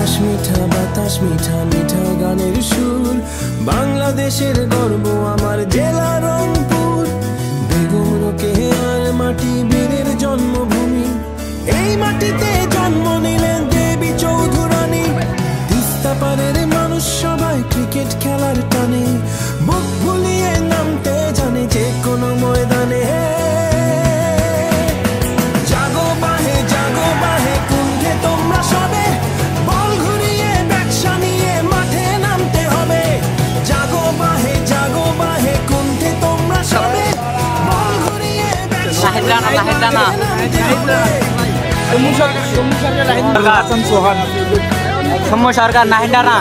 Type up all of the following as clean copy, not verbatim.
আকাশ মিঠা, বাতাস মিঠা, মিঠা গানের সুর। বাংলাদেশের গর্ব আমার জেলা রংপুর। বেগম রোকেয়ার মাটি বীরের জন্মভূমি। এই মাটিতে জন্ম নিলেন দেবী চৌধুরানী। তিস্তা পারের মানুষ সবাই ক্রিকেট খেলার টানে, বুক ভুলিয়ে নামতে জানে যে কোনো ময়দানে। জাগো বাহে কুণ্ঠে তোমরা সবে, বল ঘুরিয়ে ব্যবসা নিয়ে মাঠে নামতে হবে। জাগো বাহে কুণ্ঠে তোমরা সবে, বল ঘুরিয়ে ব্যবসা নিয়ে মাঠে নামতে হবে। সৌম্য সরকার নাহিদানা।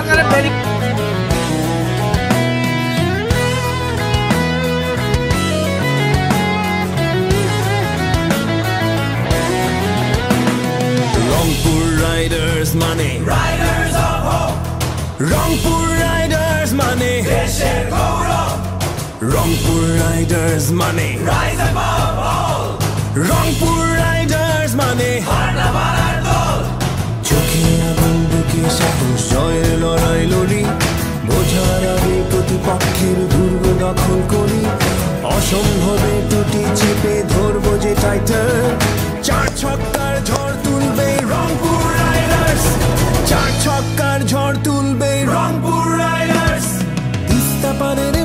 রংপুর রাইডার্স মানে Riders of hope. Rangpur Riders মানে দেশের গৌরব। রংপুর রাইডার্স মানে rise above all. Rangpur Riders মানে হারনা মারার দল। চোখে আগুন বুকে সাহস, জয়ের লড়াই লড়ি। বোঝার আগে প্রতিপক্ষের দুর্গ দখল করি। অসম্ভবে টুটি চেপে ধরবো যে টাইটাল। চার ছক্কার ঝড় তুলবে রংপুর রাইডার্স। চার ছক্কার ঝড় তুলবে রংপুর রাইডার্স। তিস্তা পারের